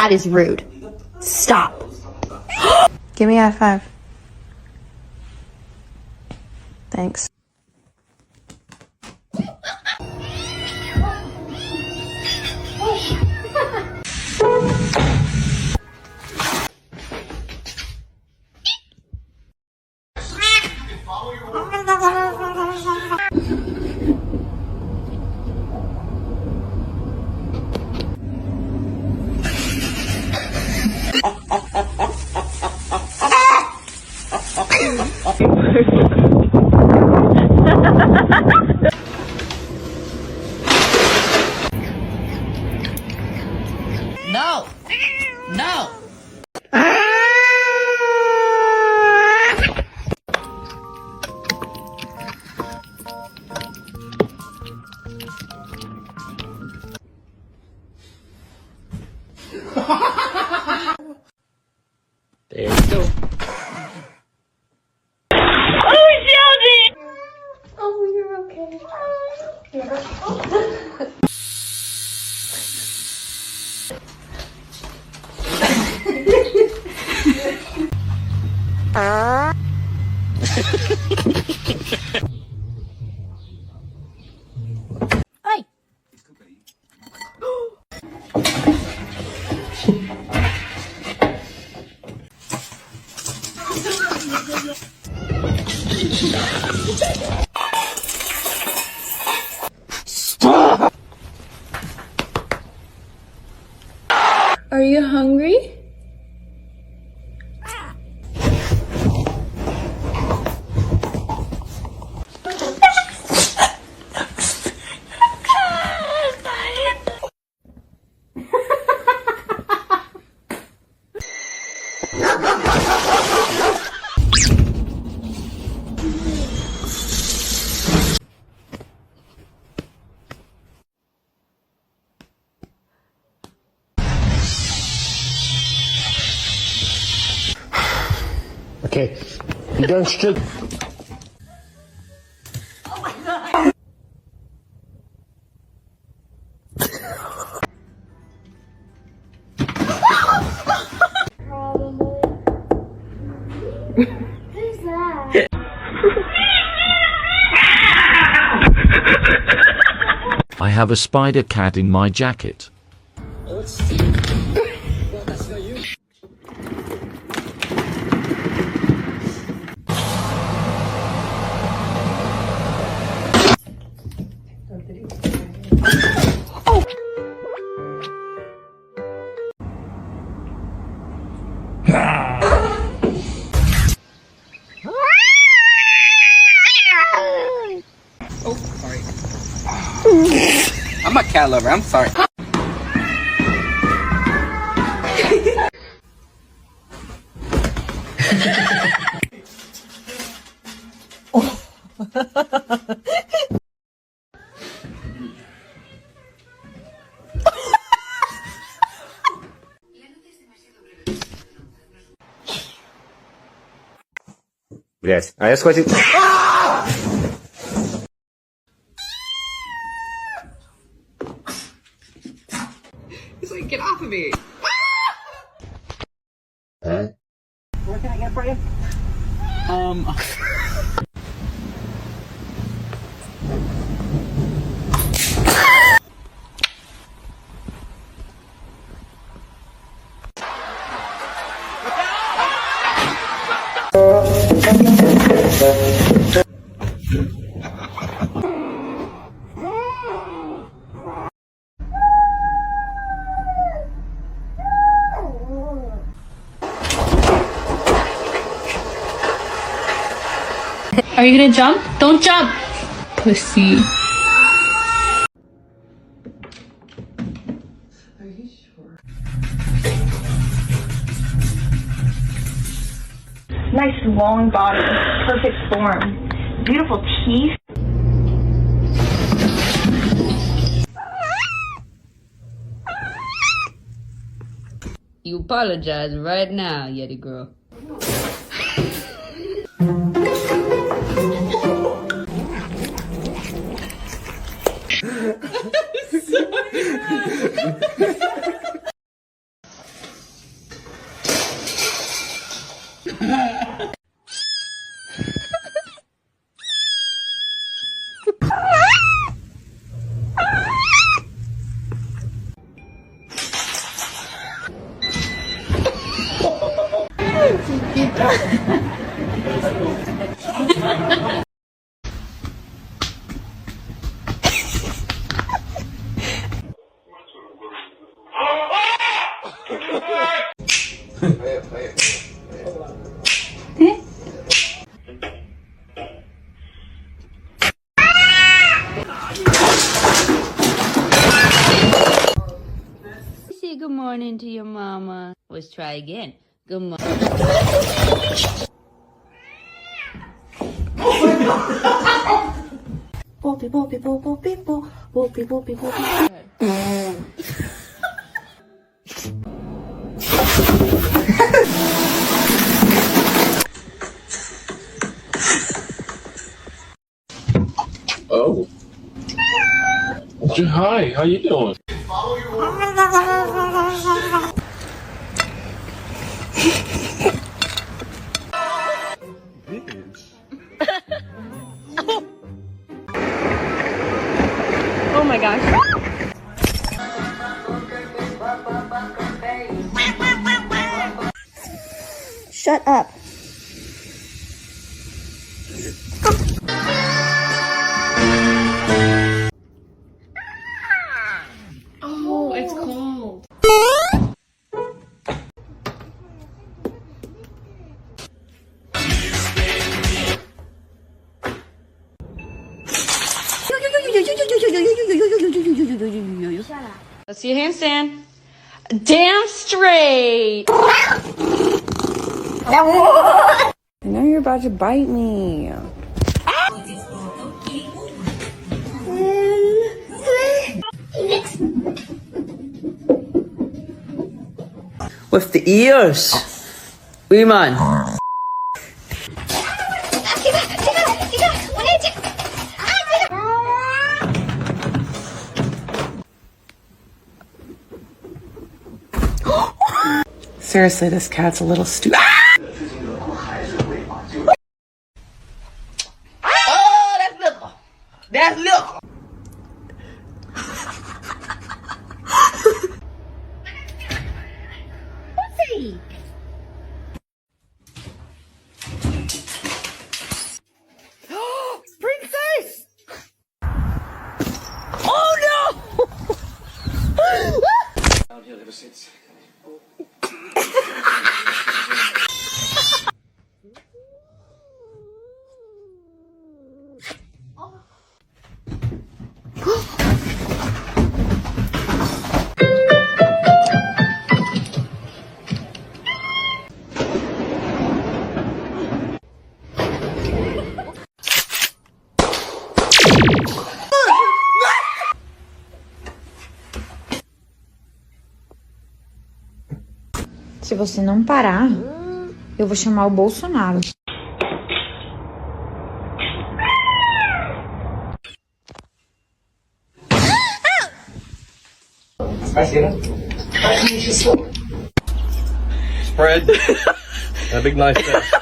That is rude. Stop. Give me a high five. Thanks. No! No! There you go. Oh, you're okay. Ay! Stop! Are you hungry? Okay, you don't strip. Oh my god! Who's that? I have a spider cat in my jacket. Oh, sorry. I'm a cat lover, I'm sorry. Блять, а я схватил... He's like, get off of me. Huh? Where can I get it for you? Are you gonna jump? Don't jump! Pussy. Are you sure? Nice long body, perfect form, beautiful teeth. You apologize right now, Yeti girl. good morning to your mama. Let's try again. Good morning. Boopy boopy boop boop beep boop boopy boopy boopy. Oh. Hi, how you doing? Oh my gosh. Shut up. Oh, it's cold. Let's see a handstand. Damn straight. I know you're about to bite me. With the ears. Wee man. Seriously, this cat's a little stupid. Oh, that's little. That's little. Princess! Se você não parar, eu vou chamar o Bolsonaro. Spread. A big nice test.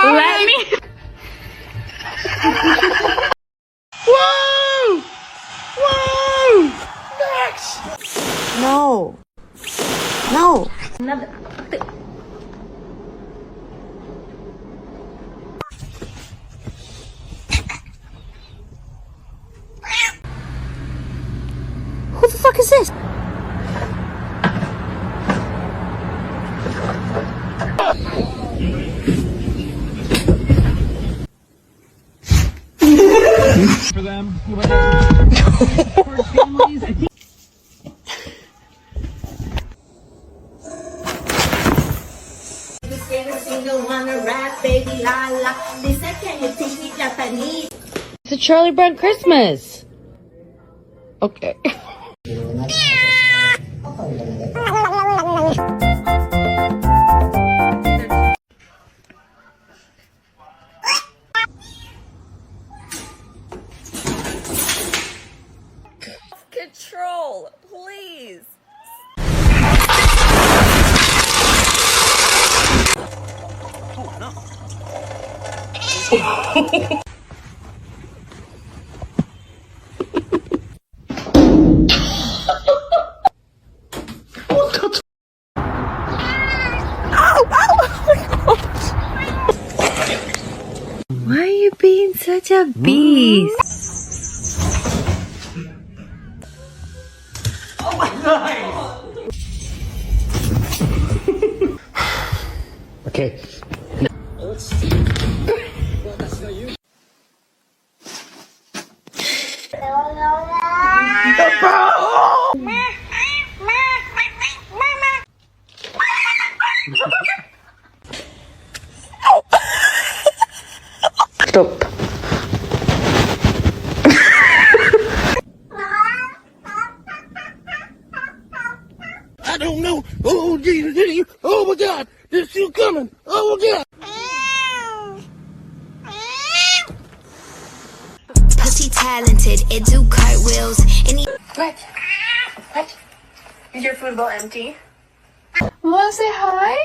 Let me. Whoa! Whoa! Max! No. No. Who the fuck is this? For them, for families, I think. It's a Charlie Brown Christmas. Okay. Control, please. Why are you being such a beast? Okay. Stop. I don't know. Oh, Jesus. Oh, my God. There's you coming. Oh, my God. Pussy talented, it do cartwheels. What? Is your food bowl empty? Wanna say hi?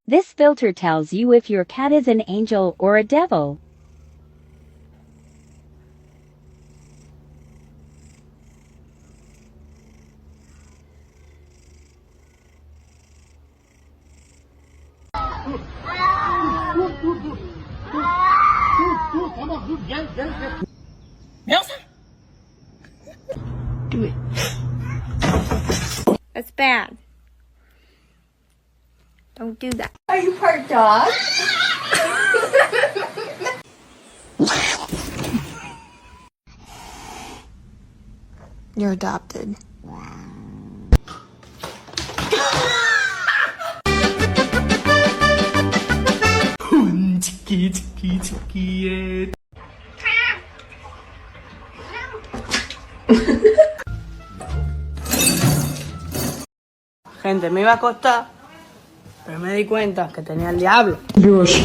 This filter tells you if your cat is an angel or a devil. Do it. That's bad. Don't do that. Are you part dog? You're adopted. Gente, me iba a acostar, pero me di cuenta que tenía el diablo. Dios.